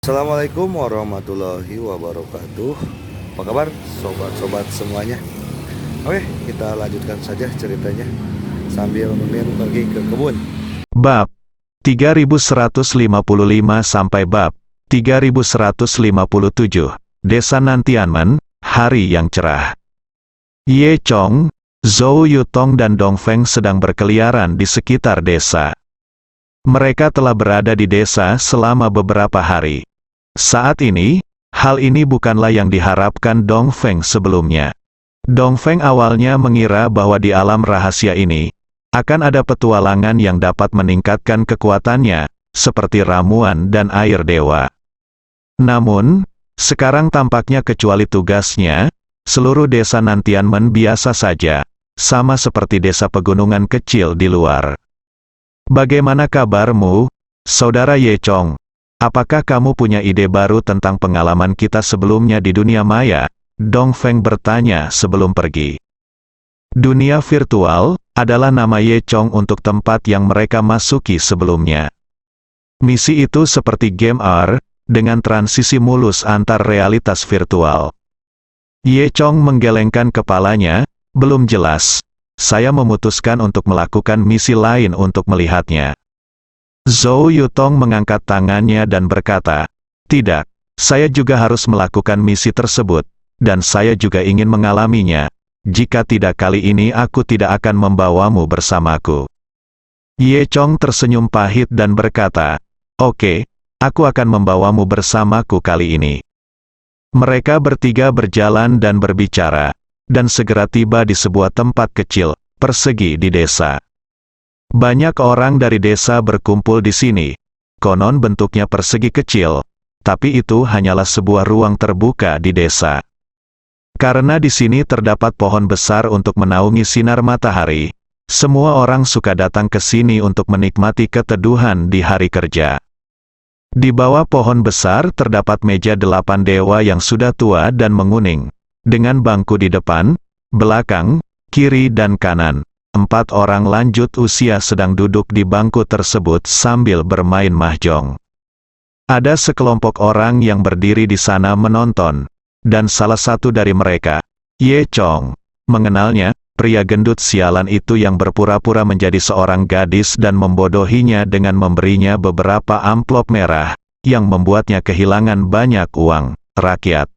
Assalamualaikum warahmatullahi wabarakatuh. Apa kabar sobat-sobat semuanya? Oke, kita lanjutkan saja ceritanya sambil Mimin pergi ke kebun. Bab 3155 sampai bab 3157. Desa Nantianmen, hari yang cerah. Ye Chong, Zhou Yutong dan Dong Feng sedang berkeliaran di sekitar desa. Mereka telah berada di desa selama beberapa hari. Saat ini, hal ini bukanlah yang diharapkan Dong Feng sebelumnya. Dong Feng awalnya mengira bahwa di alam rahasia ini akan ada petualangan yang dapat meningkatkan kekuatannya, seperti ramuan dan air dewa. Namun, sekarang tampaknya kecuali tugasnya, seluruh desa Nantianmen biasa saja, sama seperti desa pegunungan kecil di luar. Bagaimana kabarmu, Saudara Ye Chong? Apakah kamu punya ide baru tentang pengalaman kita sebelumnya di dunia maya? Dong Feng bertanya sebelum pergi. Dunia virtual adalah nama Ye Chong untuk tempat yang mereka masuki sebelumnya. Misi itu seperti game R, dengan transisi mulus antar realitas virtual. Ye Chong menggelengkan kepalanya, belum jelas. Saya memutuskan untuk melakukan misi lain untuk melihatnya. Zhou Yutong mengangkat tangannya dan berkata, "Tidak, saya juga harus melakukan misi tersebut, dan saya juga ingin mengalaminya. Jika tidak kali ini aku tidak akan membawamu bersamaku." Ye Chong tersenyum pahit dan berkata, "Oke, aku akan membawamu bersamaku kali ini." Mereka bertiga berjalan dan berbicara, dan segera tiba di sebuah tempat kecil, persegi di desa. Banyak orang dari desa berkumpul di sini. Konon bentuknya persegi kecil, tapi itu hanyalah sebuah ruang terbuka di desa. Karena di sini terdapat pohon besar untuk menaungi sinar matahari, semua orang suka datang ke sini untuk menikmati keteduhan di hari kerja. Di bawah pohon besar terdapat meja 8 dewa yang sudah tua dan menguning, dengan bangku di depan, belakang, kiri dan kanan. 4 orang lanjut usia sedang duduk di bangku tersebut sambil bermain mahjong. Ada sekelompok orang yang berdiri di sana menonton, dan salah satu dari mereka, Ye Chong, mengenalnya, pria gendut sialan itu yang berpura-pura menjadi seorang gadis dan membodohinya dengan memberinya beberapa amplop merah, yang membuatnya kehilangan banyak uang rakyat.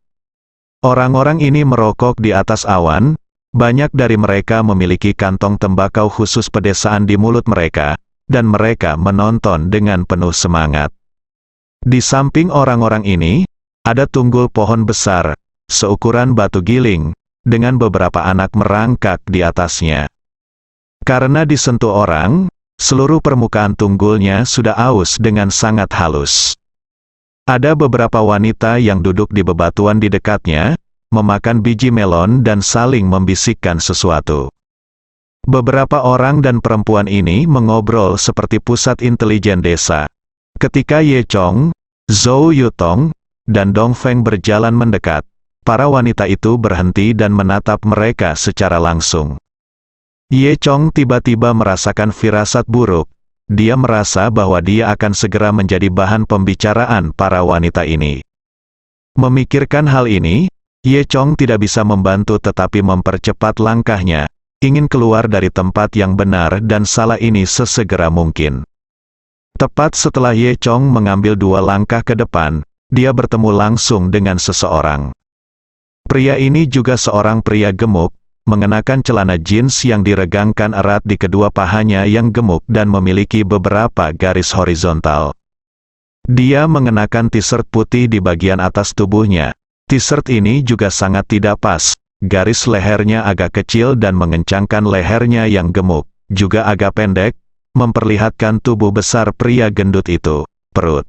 Orang-orang ini merokok di atas awan, banyak dari mereka memiliki kantong tembakau khusus pedesaan di mulut mereka, dan mereka menonton dengan penuh semangat. Di samping orang-orang ini, ada tunggul pohon besar, seukuran batu giling, dengan beberapa anak merangkak di atasnya. Karena disentuh orang, seluruh permukaan tunggulnya sudah aus dengan sangat halus. Ada beberapa wanita yang duduk di bebatuan di dekatnya, memakan biji melon dan saling membisikkan sesuatu. Beberapa orang dan perempuan ini mengobrol seperti pusat intelijen desa. Ketika Ye Chong, Zhou Yutong, dan Dong Feng berjalan mendekat, para wanita itu berhenti dan menatap mereka secara langsung. Ye Chong tiba-tiba merasakan firasat buruk. Dia merasa bahwa dia akan segera menjadi bahan pembicaraan para wanita ini. Memikirkan hal ini, Ye Chong tidak bisa membantu tetapi mempercepat langkahnya, ingin keluar dari tempat yang benar dan salah ini sesegera mungkin. Tepat setelah Ye Chong mengambil 2 langkah ke depan, dia bertemu langsung dengan seseorang. Pria ini juga seorang pria gemuk, mengenakan celana jeans yang diregangkan erat di kedua pahanya yang gemuk dan memiliki beberapa garis horizontal. Dia mengenakan t-shirt putih di bagian atas tubuhnya. T-shirt ini juga sangat tidak pas, garis lehernya agak kecil dan mengencangkan lehernya yang gemuk, juga agak pendek, memperlihatkan tubuh besar pria gendut itu, perut.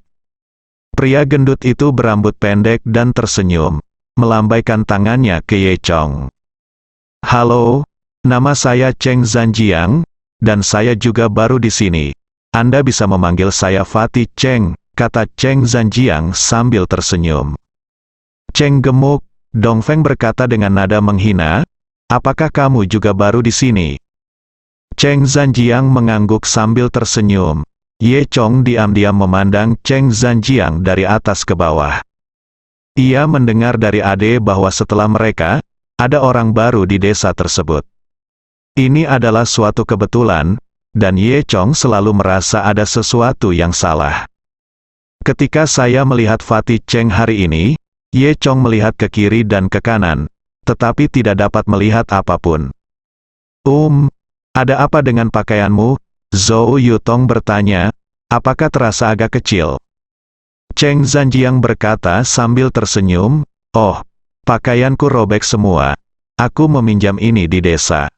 Pria gendut itu berambut pendek dan tersenyum, melambaikan tangannya ke Ye Chong. "Halo, nama saya Cheng Zanjiang, dan saya juga baru di sini. Anda bisa memanggil saya Fatih Cheng," kata Cheng Zanjiang sambil tersenyum. "Cheng gemuk," Dong Feng berkata dengan nada menghina, "apakah kamu juga baru di sini?" Cheng Zanjiang mengangguk sambil tersenyum. Ye Chong diam-diam memandang Cheng Zhanjiang dari atas ke bawah. Ia mendengar dari Ade bahwa setelah mereka, ada orang baru di desa tersebut. Ini adalah suatu kebetulan, dan Ye Chong selalu merasa ada sesuatu yang salah. Ketika saya melihat Fatih Cheng hari ini, Ye Chong melihat ke kiri dan ke kanan, tetapi tidak dapat melihat apapun. Ada apa dengan pakaianmu? Zhou Yutong bertanya, apakah terasa agak kecil? Cheng Zhanjiang berkata sambil tersenyum, oh, pakaianku robek semua. Aku meminjam ini di desa.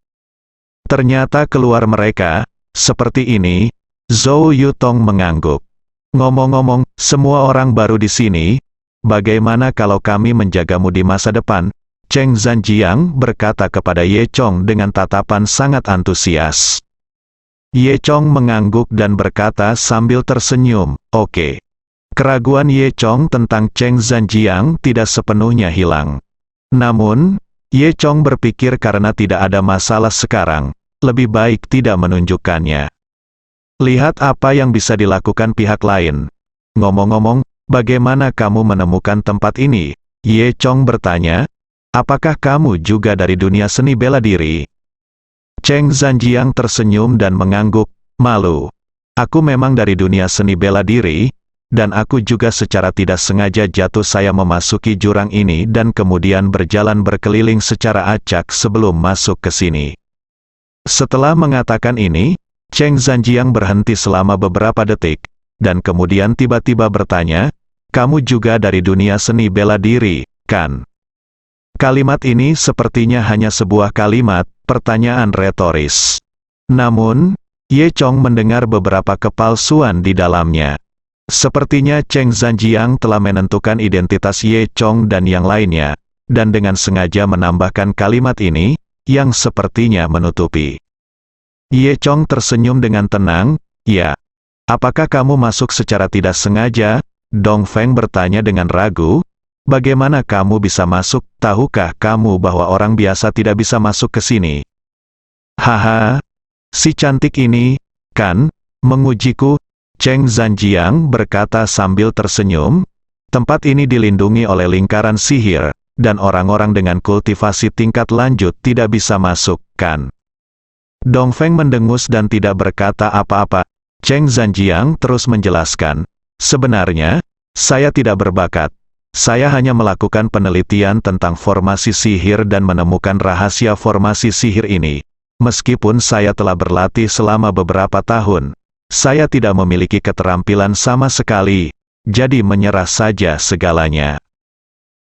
Ternyata keluar mereka, seperti ini. Zhou Yutong mengangguk. Ngomong-ngomong, semua orang baru di sini. Bagaimana kalau kami menjagamu di masa depan? Cheng Zhanjiang berkata kepada Ye Chong dengan tatapan sangat antusias. Ye Chong mengangguk dan berkata sambil tersenyum, oke. Keraguan Ye Chong tentang Cheng Zhanjiang tidak sepenuhnya hilang. Namun, Ye Chong berpikir karena tidak ada masalah sekarang, lebih baik tidak menunjukkannya. Lihat apa yang bisa dilakukan pihak lain. Ngomong-ngomong, bagaimana kamu menemukan tempat ini? Ye Chong bertanya, apakah kamu juga dari dunia seni bela diri? Cheng Zhanjiang tersenyum dan mengangguk, malu. Aku memang dari dunia seni bela diri, dan aku juga secara tidak sengaja jatuh saya memasuki jurang ini dan kemudian berjalan berkeliling secara acak sebelum masuk ke sini. Setelah mengatakan ini, Cheng Zhanjiang berhenti selama beberapa detik, dan kemudian tiba-tiba bertanya, kamu juga dari dunia seni bela diri, kan? Kalimat ini sepertinya hanya sebuah kalimat, pertanyaan retoris. Namun, Ye Chong mendengar beberapa kepalsuan di dalamnya. Sepertinya Cheng Zhanjiang telah menentukan identitas Ye Chong dan yang lainnya, dan dengan sengaja menambahkan kalimat ini, yang sepertinya menutupi. Ye Chong tersenyum dengan tenang, ya. Apakah kamu masuk secara tidak sengaja? Dong Feng bertanya dengan ragu. Bagaimana kamu bisa masuk? Tahukah kamu bahwa orang biasa tidak bisa masuk ke sini? Haha, si cantik ini, kan, mengujiku? Cheng Zhanjiang berkata sambil tersenyum. Tempat ini dilindungi oleh lingkaran sihir, dan orang-orang dengan kultivasi tingkat lanjut tidak bisa masuk, kan? Dong Feng mendengus dan tidak berkata apa-apa. Cheng Zhanjiang terus menjelaskan, sebenarnya, saya tidak berbakat. Saya hanya melakukan penelitian tentang formasi sihir dan menemukan rahasia formasi sihir ini. Meskipun saya telah berlatih selama beberapa tahun, saya tidak memiliki keterampilan sama sekali, jadi menyerah saja segalanya.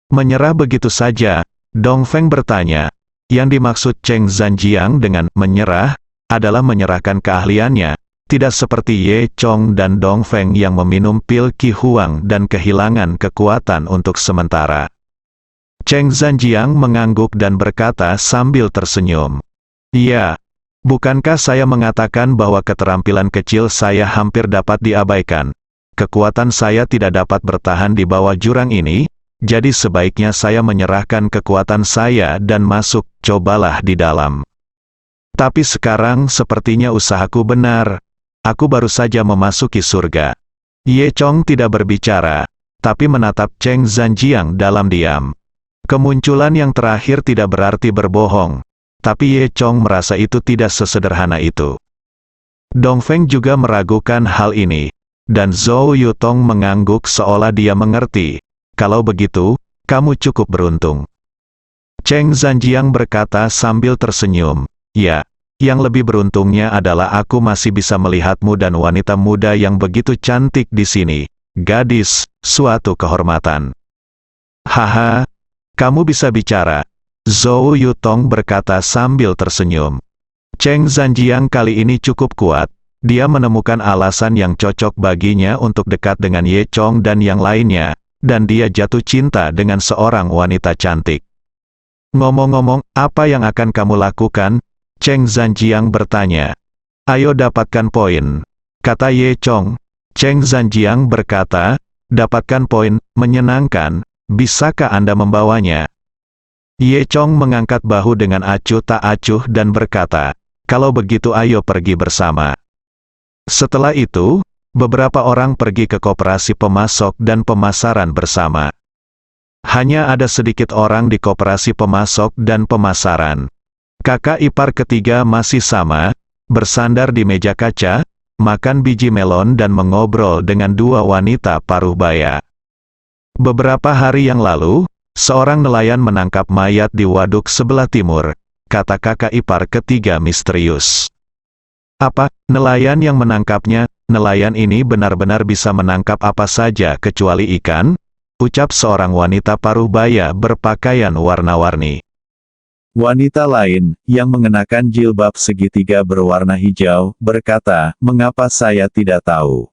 Menyerah begitu saja? Dong Feng bertanya. Yang dimaksud Cheng Zhanjiang dengan menyerah, adalah menyerahkan keahliannya. Tidak seperti Ye Chong dan Dong Feng yang meminum pil Qi Huang dan kehilangan kekuatan untuk sementara. Cheng Zhanjiang mengangguk dan berkata sambil tersenyum. Iya, bukankah saya mengatakan bahwa keterampilan kecil saya hampir dapat diabaikan? Kekuatan saya tidak dapat bertahan di bawah jurang ini, jadi sebaiknya saya menyerahkan kekuatan saya dan masuk, cobalah di dalam. Tapi sekarang sepertinya usahaku benar. Aku baru saja memasuki surga. Ye Chong tidak berbicara, tapi menatap Cheng Zhanjiang dalam diam. Kemunculan yang terakhir tidak berarti berbohong, tapi Ye Chong merasa itu tidak sesederhana itu. Dong Feng juga meragukan hal ini, dan Zhou Yutong mengangguk seolah dia mengerti. Kalau begitu, kamu cukup beruntung. Cheng Zhanjiang berkata sambil tersenyum, ya. Yang lebih beruntungnya adalah aku masih bisa melihatmu dan wanita muda yang begitu cantik di sini. Gadis, suatu kehormatan. Haha, kamu bisa bicara. Zhou Yutong berkata sambil tersenyum. Cheng Zhanjiang kali ini cukup kuat. Dia menemukan alasan yang cocok baginya untuk dekat dengan Ye Chong dan yang lainnya, dan dia jatuh cinta dengan seorang wanita cantik. Ngomong-ngomong, apa yang akan kamu lakukan? Cheng Zhanjiang bertanya. Ayo dapatkan poin, kata Ye Chong. Cheng Zhanjiang berkata, dapatkan poin, menyenangkan, bisakah Anda membawanya? Ye Chong mengangkat bahu dengan acuh tak acuh dan berkata, kalau begitu ayo pergi bersama. Setelah itu, beberapa orang pergi ke koperasi pemasok dan pemasaran bersama. Hanya ada sedikit orang di koperasi pemasok dan pemasaran. Kakak ipar ketiga masih sama, bersandar di meja kaca, makan biji melon dan mengobrol dengan dua wanita paruh baya. Beberapa hari yang lalu, seorang nelayan menangkap mayat di waduk sebelah timur, kata kakak ipar ketiga misterius. Apa, nelayan yang menangkapnya? Nelayan ini benar-benar bisa menangkap apa saja kecuali ikan? Ucap seorang wanita paruh baya berpakaian warna-warni. Wanita lain, yang mengenakan jilbab segitiga berwarna hijau, berkata, "Mengapa saya tidak tahu?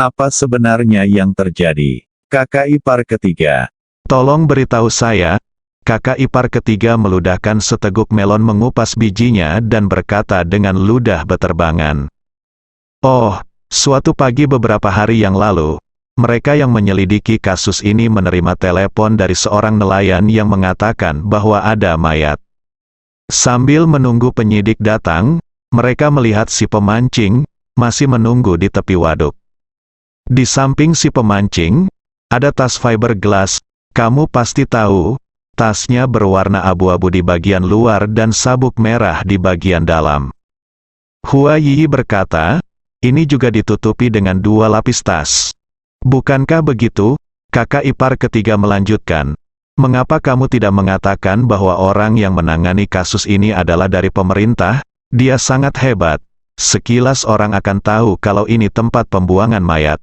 Apa sebenarnya yang terjadi?" Kakak ipar ketiga, "Tolong beritahu saya." Kakak ipar ketiga meludahkan seteguk melon mengupas bijinya dan berkata dengan ludah beterbangan. "Oh, suatu pagi beberapa hari yang lalu, mereka yang menyelidiki kasus ini menerima telepon dari seorang nelayan yang mengatakan bahwa ada mayat. Sambil menunggu penyidik datang, mereka melihat si pemancing masih menunggu di tepi waduk. Di samping si pemancing, ada tas fiberglass, kamu pasti tahu, tasnya berwarna abu-abu di bagian luar dan sabuk merah di bagian dalam." Hua Yi berkata, "Ini juga ditutupi dengan dua lapis tas. Bukankah begitu?" Kakak ipar ketiga melanjutkan, "Mengapa kamu tidak mengatakan bahwa orang yang menangani kasus ini adalah dari pemerintah? Dia sangat hebat. Sekilas orang akan tahu kalau ini tempat pembuangan mayat."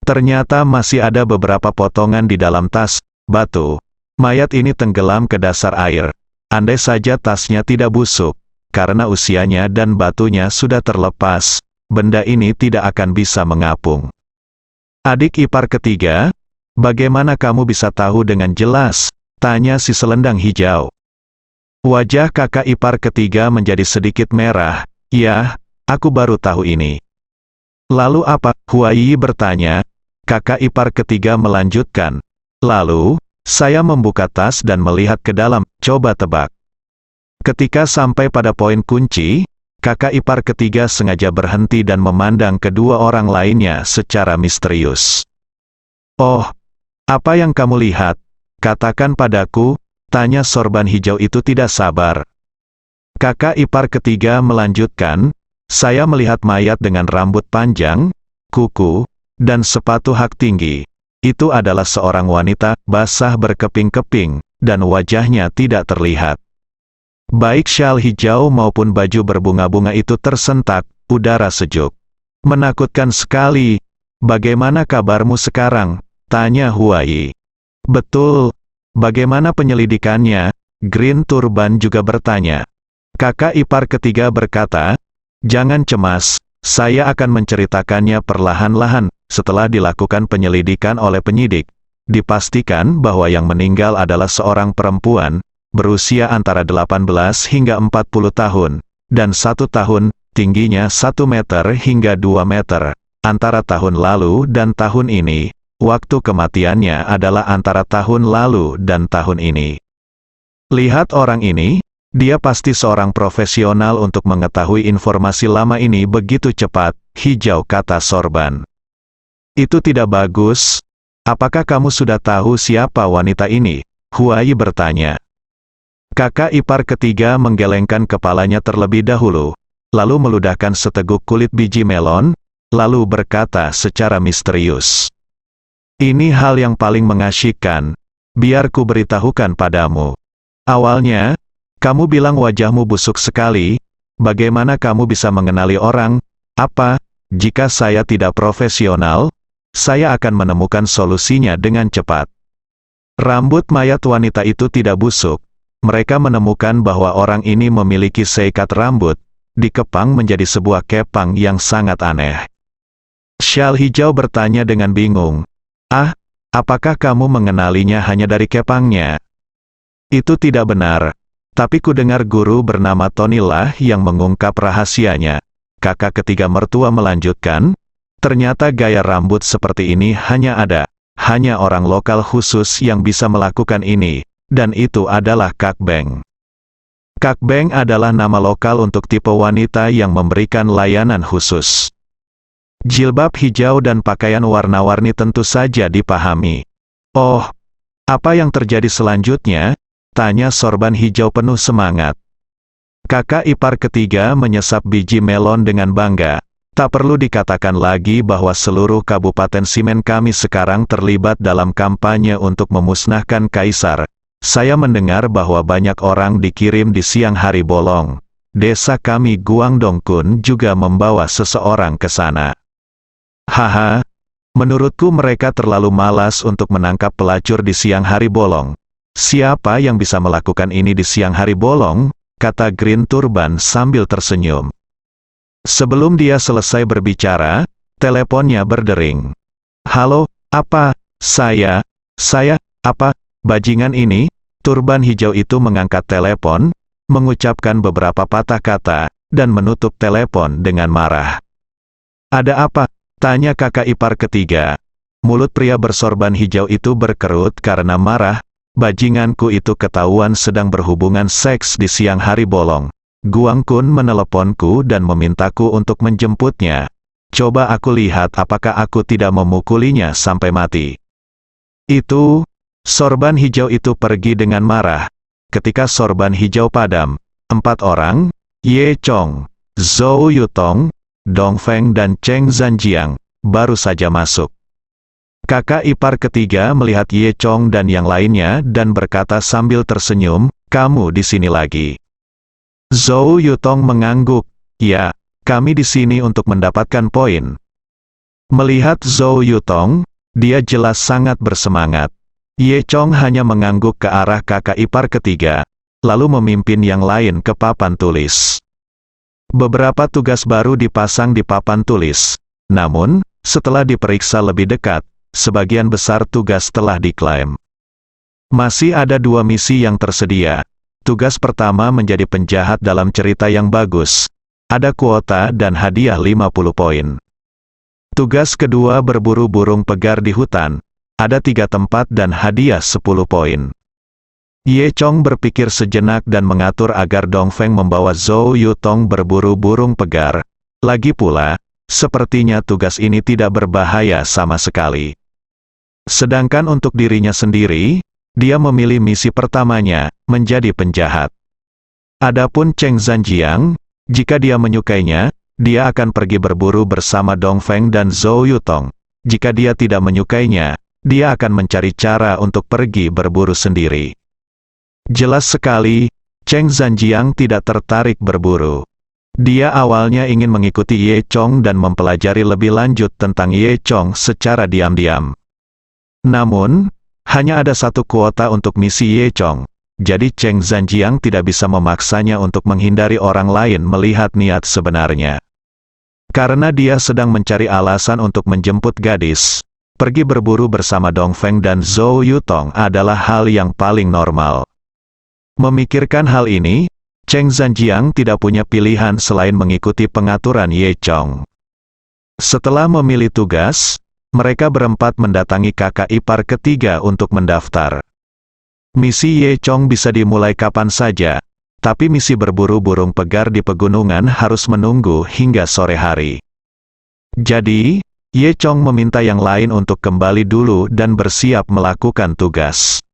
Ternyata masih ada beberapa potongan di dalam tas, batu. Mayat ini tenggelam ke dasar air. Andai saja tasnya tidak busuk, karena usianya dan batunya sudah terlepas, benda ini tidak akan bisa mengapung. Adik ipar ketiga, bagaimana kamu bisa tahu dengan jelas? Tanya si selendang hijau. Wajah kakak ipar ketiga menjadi sedikit merah. "Ya, aku baru tahu ini." "Lalu apa?" Hua Yi bertanya. Kakak ipar ketiga melanjutkan. "Lalu, saya membuka tas dan melihat ke dalam, coba tebak." Ketika sampai pada poin kunci, kakak ipar ketiga sengaja berhenti dan memandang kedua orang lainnya secara misterius. "Oh, apa yang kamu lihat? Katakan padaku," tanya sorban hijau itu tidak sabar. Kakak ipar ketiga melanjutkan, "Saya melihat mayat dengan rambut panjang, kuku, dan sepatu hak tinggi. Itu adalah seorang wanita, basah berkeping-keping, dan wajahnya tidak terlihat. Baik syal hijau maupun baju berbunga-bunga itu tersentak, udara sejuk. Menakutkan sekali. Bagaimana kabarmu sekarang?" tanya Hua Yi. "Betul. Bagaimana penyelidikannya?" Green Turban juga bertanya. Kakak ipar ketiga berkata, "Jangan cemas, saya akan menceritakannya perlahan-lahan." Setelah dilakukan penyelidikan oleh penyidik, dipastikan bahwa yang meninggal adalah seorang perempuan, berusia antara 18 hingga 40 tahun, dan 1 tahun, tingginya 1 meter hingga 2 meter. Antara tahun lalu dan tahun ini, waktu kematiannya adalah antara tahun lalu dan tahun ini. Lihat orang ini, dia pasti seorang profesional untuk mengetahui informasi lama ini begitu cepat, hijau kata sorban. "Itu tidak bagus. Apakah kamu sudah tahu siapa wanita ini?" Hua Yi bertanya. Kakak ipar ketiga menggelengkan kepalanya terlebih dahulu, lalu meludahkan seteguk kulit biji melon, lalu berkata secara misterius, "Ini hal yang paling mengasyikkan. Biar ku beritahukan padamu. Awalnya, kamu bilang wajahmu busuk sekali. Bagaimana kamu bisa mengenali orang? Apa, jika saya tidak profesional? Saya akan menemukan solusinya dengan cepat." Rambut mayat wanita itu tidak busuk. Mereka menemukan bahwa orang ini memiliki seikat rambut, dikepang menjadi sebuah kepang yang sangat aneh. Syal hijau bertanya dengan bingung, "Ah, apakah kamu mengenalinya hanya dari kepangnya?" "Itu tidak benar. Tapi ku dengar guru bernama Tony lah yang mengungkap rahasianya." Kakak ketiga mertua melanjutkan, "Ternyata gaya rambut seperti ini hanya orang lokal khusus yang bisa melakukan ini, dan itu adalah Kak Beng. Kak Beng adalah nama lokal untuk tipe wanita yang memberikan layanan khusus. Jilbab hijau dan pakaian warna-warni tentu saja dipahami. Oh, apa yang terjadi selanjutnya? Tanya sorban hijau penuh semangat. Kakak ipar ketiga menyesap biji melon dengan bangga. Tak perlu dikatakan lagi bahwa seluruh Kabupaten Simen kami sekarang terlibat dalam kampanye untuk memusnahkan Kaisar. Saya mendengar bahwa banyak orang dikirim di siang hari bolong. Desa kami Guangdongkun juga membawa seseorang ke sana. Haha, menurutku mereka terlalu malas untuk menangkap pelacur di siang hari bolong. Siapa yang bisa melakukan ini di siang hari bolong? Kata Green Turban sambil tersenyum. Sebelum dia selesai berbicara, teleponnya berdering. Halo, apa? Saya, apa? Bajingan ini? Turban hijau itu mengangkat telepon, mengucapkan beberapa patah kata, dan menutup telepon dengan marah. Ada apa? Tanya kakak ipar ketiga. Mulut pria bersorban hijau itu berkerut karena marah. Bajinganku itu ketahuan sedang berhubungan seks di siang hari bolong. Guangkun meneleponku dan memintaku untuk menjemputnya. Coba aku lihat apakah aku tidak memukulinya sampai mati. Itu, sorban hijau itu pergi dengan marah. Ketika sorban hijau padam, 4 orang, Ye Chong, Zhou Yutong, Dong Feng dan Cheng Zanjiang, baru saja masuk. Kakak ipar ketiga melihat Ye Chong dan yang lainnya dan berkata sambil tersenyum, kamu di sini lagi. Zhou Yutong mengangguk, ya, kami di sini untuk mendapatkan poin. Melihat Zhou Yutong, dia jelas sangat bersemangat. Ye Chong hanya mengangguk ke arah kakak ipar ketiga, lalu memimpin yang lain ke papan tulis. Beberapa tugas baru dipasang di papan tulis. Namun, setelah diperiksa lebih dekat, sebagian besar tugas telah diklaim. Masih ada 2 misi yang tersedia. Tugas pertama menjadi penjahat dalam cerita yang bagus. Ada kuota dan hadiah 50 poin. Tugas kedua berburu burung pegar di hutan. Ada 3 tempat dan hadiah 10 poin. Ye Chong berpikir sejenak dan mengatur agar Dong Feng membawa Zhou Yutong berburu burung pegar. Lagi pula, sepertinya tugas ini tidak berbahaya sama sekali. Sedangkan untuk dirinya sendiri, dia memilih misi pertamanya, menjadi penjahat. Adapun Cheng Zanjiang, jika dia menyukainya, dia akan pergi berburu bersama Dong Feng dan Zhou Yutong. Jika dia tidak menyukainya, dia akan mencari cara untuk pergi berburu sendiri. Jelas sekali, Cheng Zanjiang tidak tertarik berburu. Dia awalnya ingin mengikuti Ye Chong dan mempelajari lebih lanjut tentang Ye Chong secara diam-diam. Namun, hanya ada 1 kuota untuk misi Ye Chong, jadi Cheng Zanjiang tidak bisa memaksanya untuk menghindari orang lain melihat niat sebenarnya. Karena dia sedang mencari alasan untuk menjemput gadis, pergi berburu bersama Dong Feng dan Zhou Yutong adalah hal yang paling normal. Memikirkan hal ini, Cheng Zanjiang tidak punya pilihan selain mengikuti pengaturan Ye Chong. Setelah memilih tugas, mereka berempat mendatangi kakak ipar ketiga untuk mendaftar. Misi Ye Chong bisa dimulai kapan saja, tapi misi berburu burung pegar di pegunungan harus menunggu hingga sore hari. Jadi, Ye Chong meminta yang lain untuk kembali dulu dan bersiap melakukan tugas.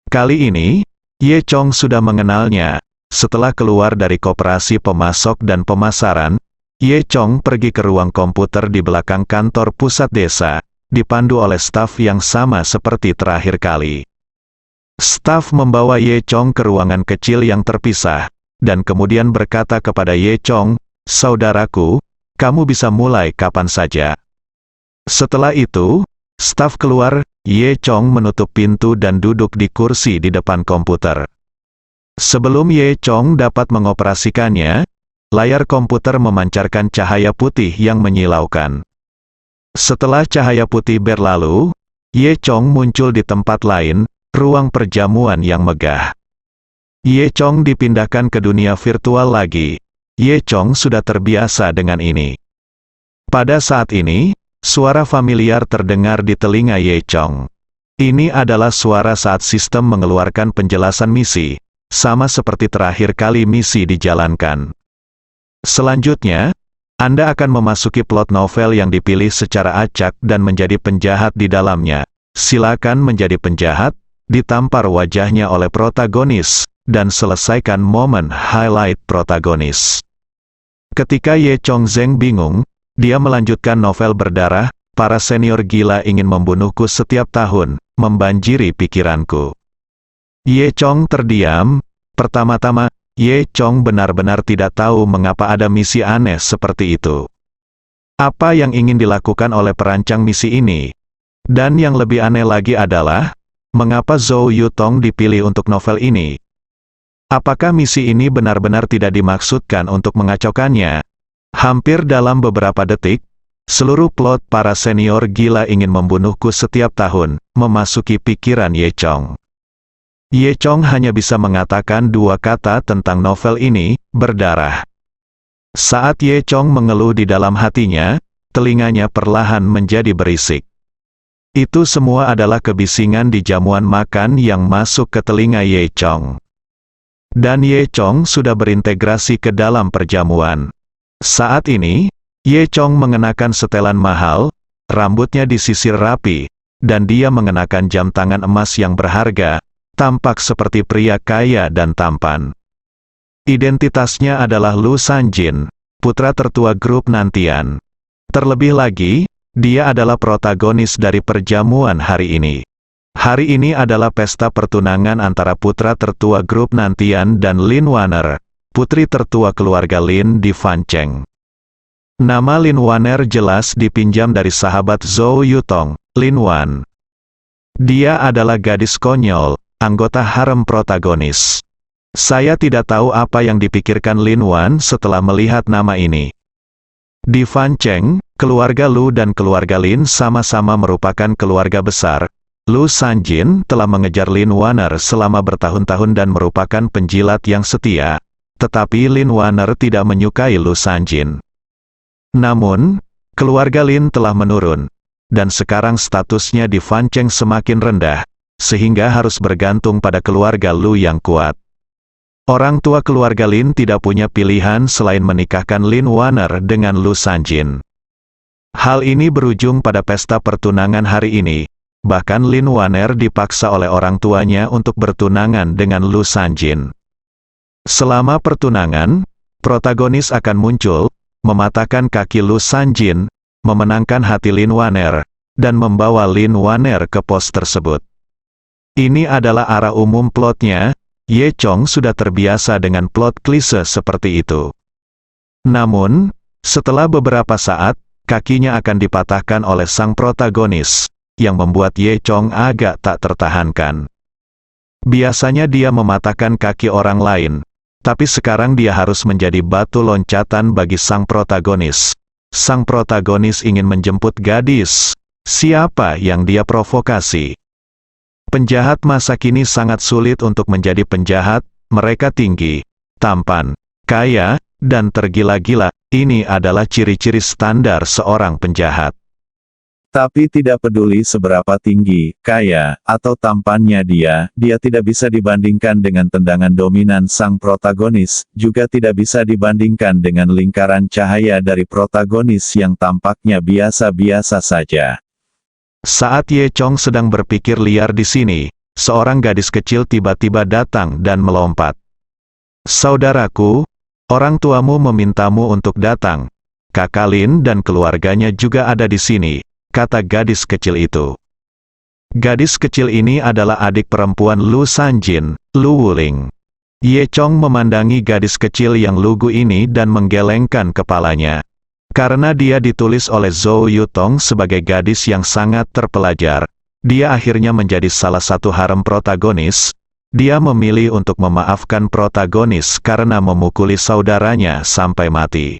Kali ini, Ye Chong sudah mengenalnya. Setelah keluar dari koperasi pemasok dan pemasaran, Ye Chong pergi ke ruang komputer di belakang kantor pusat desa, dipandu oleh staf yang sama seperti terakhir kali. Staf membawa Ye Chong ke ruangan kecil yang terpisah, dan kemudian berkata kepada Ye Chong, "Saudaraku, kamu bisa mulai kapan saja." Setelah itu, staf keluar, Ye Chong menutup pintu dan duduk di kursi di depan komputer. Sebelum Ye Chong dapat mengoperasikannya, layar komputer memancarkan cahaya putih yang menyilaukan. Setelah cahaya putih berlalu, Ye Chong muncul di tempat lain, ruang perjamuan yang megah. Ye Chong dipindahkan ke dunia virtual lagi. Ye Chong sudah terbiasa dengan ini. Pada saat ini, suara familiar terdengar di telinga Ye Chong. Ini adalah suara saat sistem mengeluarkan penjelasan misi, sama seperti terakhir kali misi dijalankan. Selanjutnya, Anda akan memasuki plot novel yang dipilih secara acak dan menjadi penjahat di dalamnya. Silakan menjadi penjahat, ditampar wajahnya oleh protagonis, dan selesaikan momen highlight protagonis. Ketika Ye Chong Zeng bingung, dia melanjutkan novel berdarah, para senior gila ingin membunuhku setiap tahun, membanjiri pikiranku. Ye Chong terdiam. Pertama-tama, Ye Chong benar-benar tidak tahu mengapa ada misi aneh seperti itu. Apa yang ingin dilakukan oleh perancang misi ini? Dan yang lebih aneh lagi adalah, mengapa Zhou Yutong dipilih untuk novel ini? Apakah misi ini benar-benar tidak dimaksudkan untuk mengacaukannya? Hampir dalam beberapa detik, seluruh plot para senior gila ingin membunuhku setiap tahun, memasuki pikiran Ye Chong. Ye Chong hanya bisa mengatakan dua kata tentang novel ini, berdarah. Saat Ye Chong mengeluh di dalam hatinya, telinganya perlahan menjadi berisik. Itu semua adalah kebisingan di jamuan makan yang masuk ke telinga Ye Chong. Dan Ye Chong sudah berintegrasi ke dalam perjamuan. Saat ini, Ye Chong mengenakan setelan mahal, rambutnya disisir rapi, dan dia mengenakan jam tangan emas yang berharga, tampak seperti pria kaya dan tampan. Identitasnya adalah Lu Sanjin, putra tertua grup Nantian. Terlebih lagi, dia adalah protagonis dari perjamuan hari ini. Hari ini adalah pesta pertunangan antara putra tertua grup Nantian dan Lin Wanner, putri tertua keluarga Lin di Fancheng. Nama Lin Wanner jelas dipinjam dari sahabat Zhou Yutong, Lin Wan. Dia adalah gadis konyol, anggota harem protagonis. Saya tidak tahu apa yang dipikirkan Lin Wan setelah melihat nama ini. Di Fancheng, keluarga Lu dan keluarga Lin sama-sama merupakan keluarga besar. Lu Sanjin telah mengejar Lin Wanner selama bertahun-tahun dan merupakan penjilat yang setia, tetapi Lin Wanner tidak menyukai Lu Sanjin. Namun, keluarga Lin telah menurun, dan sekarang statusnya di Fancheng semakin rendah, sehingga harus bergantung pada keluarga Lu yang kuat. Orang tua keluarga Lin tidak punya pilihan selain menikahkan Lin Wanner dengan Lu Sanjin. Hal ini berujung pada pesta pertunangan hari ini. Bahkan Lin Wanner dipaksa oleh orang tuanya untuk bertunangan dengan Lu Sanjin. Selama pertunangan, protagonis akan muncul, mematahkan kaki Lu Sanjin, memenangkan hati Lin Wanner, dan membawa Lin Wanner ke pos tersebut. Ini adalah arah umum plotnya. Ye Chong sudah terbiasa dengan plot klise seperti itu. Namun, setelah beberapa saat, kakinya akan dipatahkan oleh sang protagonis, yang membuat Ye Chong agak tak tertahankan. Biasanya dia mematahkan kaki orang lain, tapi sekarang dia harus menjadi batu loncatan bagi sang protagonis. Sang protagonis ingin menjemput gadis. Siapa yang dia provokasi? Penjahat masa kini sangat sulit untuk menjadi penjahat, mereka tinggi, tampan, kaya, dan tergila-gila. Ini adalah ciri-ciri standar seorang penjahat. Tapi tidak peduli seberapa tinggi, kaya, atau tampannya dia tidak bisa dibandingkan dengan tendangan dominan sang protagonis, juga tidak bisa dibandingkan dengan lingkaran cahaya dari protagonis yang tampaknya biasa-biasa saja. Saat Ye Chong sedang berpikir liar di sini, seorang gadis kecil tiba-tiba datang dan melompat. "Saudaraku, orang tuamu memintamu untuk datang. Kakak Lin dan keluarganya juga ada di sini," kata gadis kecil itu. Gadis kecil ini adalah adik perempuan Lu Sanjin, Lu Wuling. Ye Chong memandangi gadis kecil yang lugu ini dan menggelengkan kepalanya. Karena dia ditulis oleh Zhou Yutong sebagai gadis yang sangat terpelajar, dia akhirnya menjadi salah satu harem protagonis. Dia memilih untuk memaafkan protagonis karena memukuli saudaranya sampai mati.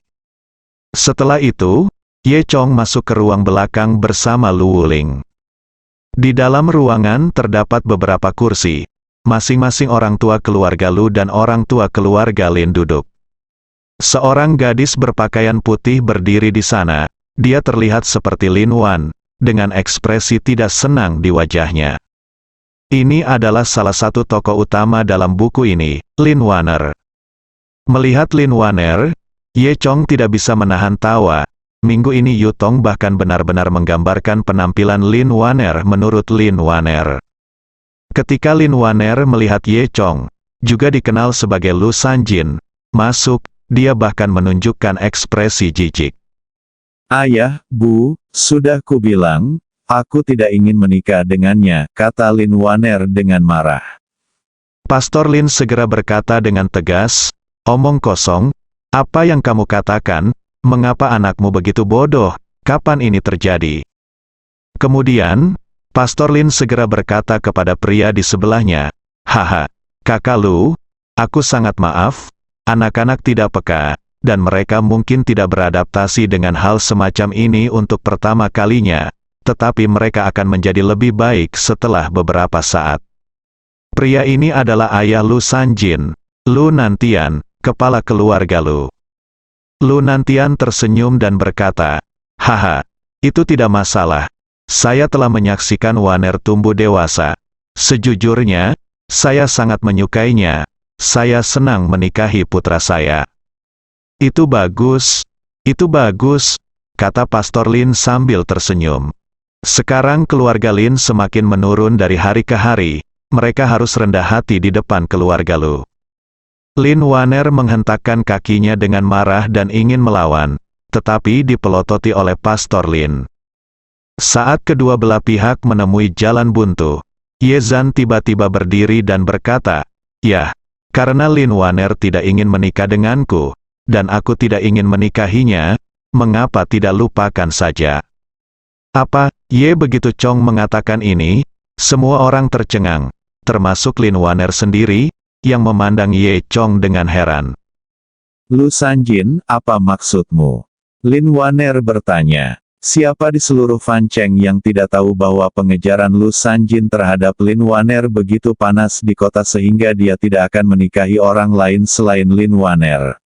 Setelah itu, Ye Chong masuk ke ruang belakang bersama Lu Wuling. Di dalam ruangan terdapat beberapa kursi. Masing-masing orang tua keluarga Lu dan orang tua keluarga Lin duduk. Seorang gadis berpakaian putih berdiri di sana. Dia terlihat seperti Lin Wan, dengan ekspresi tidak senang di wajahnya. Ini adalah salah satu tokoh utama dalam buku ini, Lin Wanner. Melihat Lin Wanner, Ye Chong tidak bisa menahan tawa. Minggu ini Yu Tong bahkan benar-benar menggambarkan penampilan Lin Waner menurut Lin Waner. Ketika Lin Waner melihat Ye Chong, juga dikenal sebagai Lu Sanjin, masuk, dia bahkan menunjukkan ekspresi jijik. Ayah, Bu, sudah kubilang, aku tidak ingin menikah dengannya, kata Lin Waner dengan marah. Pastor Lin segera berkata dengan tegas, omong kosong, apa yang kamu katakan, mengapa anakmu begitu bodoh, kapan ini terjadi? Kemudian, Pastor Lin segera berkata kepada pria di sebelahnya, haha, kakak Lu, aku sangat maaf, anak-anak tidak peka, dan mereka mungkin tidak beradaptasi dengan hal semacam ini untuk pertama kalinya, tetapi mereka akan menjadi lebih baik setelah beberapa saat. Pria ini adalah ayah Lu Sanjin, Lu Nantian, kepala keluarga Lu. Lu Nantian tersenyum dan berkata, haha, itu tidak masalah. Saya telah menyaksikan Waner tumbuh dewasa. Sejujurnya, saya sangat menyukainya. Saya senang menikahi putra saya. Itu bagus, kata Pastor Lin sambil tersenyum. Sekarang keluarga Lin semakin menurun dari hari ke hari. Mereka harus rendah hati di depan keluarga Lu. Lin Waner menghentakkan kakinya dengan marah dan ingin melawan, tetapi dipelototi oleh Pastor Lin. Saat kedua belah pihak menemui jalan buntu, Ye Zhan tiba-tiba berdiri dan berkata, "Yah, karena Lin Waner tidak ingin menikah denganku, dan aku tidak ingin menikahinya, mengapa tidak lupakan saja?" Apa, Ye begitu Chong mengatakan ini? Semua orang tercengang, termasuk Lin Waner sendiri, yang memandang Ye Chong dengan heran. Lu Sanjin, apa maksudmu? Lin Waner bertanya. Siapa di seluruh Fan Cheng yang tidak tahu bahwa pengejaran Lu Sanjin terhadap Lin Waner begitu panas di kota sehingga dia tidak akan menikahi orang lain selain Lin Waner.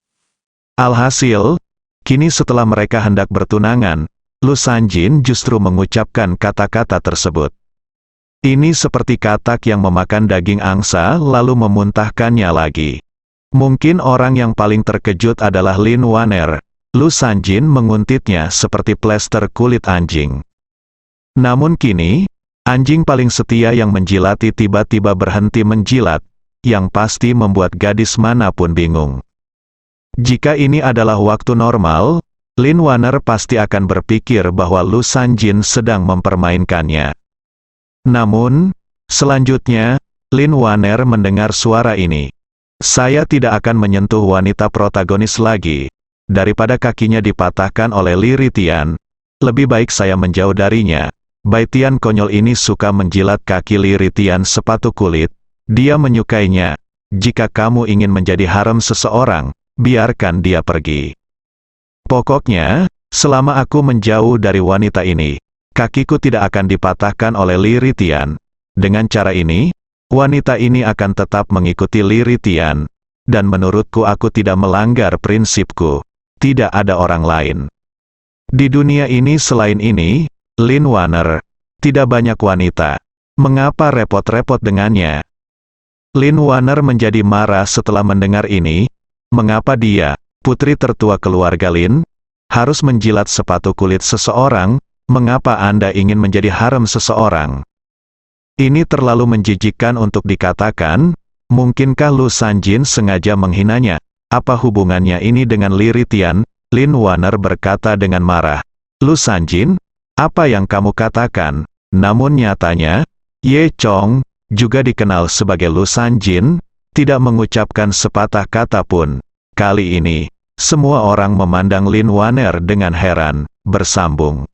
Alhasil, kini setelah mereka hendak bertunangan, Lu Sanjin justru mengucapkan kata-kata tersebut. Ini seperti katak yang memakan daging angsa lalu memuntahkannya lagi. Mungkin orang yang paling terkejut adalah Lin Waner. Lu Sanjin menguntitnya seperti plester kulit anjing. Namun kini, anjing paling setia yang menjilati tiba-tiba berhenti menjilat, yang pasti membuat gadis manapun bingung. Jika ini adalah waktu normal, Lin Waner pasti akan berpikir bahwa Lu Sanjin sedang mempermainkannya. Namun, selanjutnya, Lin Waner mendengar suara ini. Saya tidak akan menyentuh wanita protagonis lagi. Daripada kakinya dipatahkan oleh Li Ritian, lebih baik saya menjauh darinya. Baitian konyol ini suka menjilat kaki Li Ritian sepatu kulit. Dia menyukainya. Jika kamu ingin menjadi harem seseorang, biarkan dia pergi. Pokoknya, selama aku menjauh dari wanita ini, kakiku tidak akan dipatahkan oleh Li Ritian. Dengan cara ini, wanita ini akan tetap mengikuti Li Ritian. Dan menurutku aku tidak melanggar prinsipku. Tidak ada orang lain. Di dunia ini selain ini, Lin Waner, tidak banyak wanita. Mengapa repot-repot dengannya? Lin Waner menjadi marah setelah mendengar ini. Mengapa dia, putri tertua keluarga Lin, harus menjilat sepatu kulit seseorang? Mengapa Anda ingin menjadi harem seseorang? Ini terlalu menjijikkan untuk dikatakan. Mungkinkah Lu Sanjin sengaja menghinanya? Apa hubungannya ini dengan Li Ritian? Lin Waner berkata dengan marah. Lu Sanjin, apa yang kamu katakan? Namun nyatanya, Ye Chong, juga dikenal sebagai Lu Sanjin, tidak mengucapkan sepatah kata pun. Kali ini, semua orang memandang Lin Waner dengan heran, bersambung.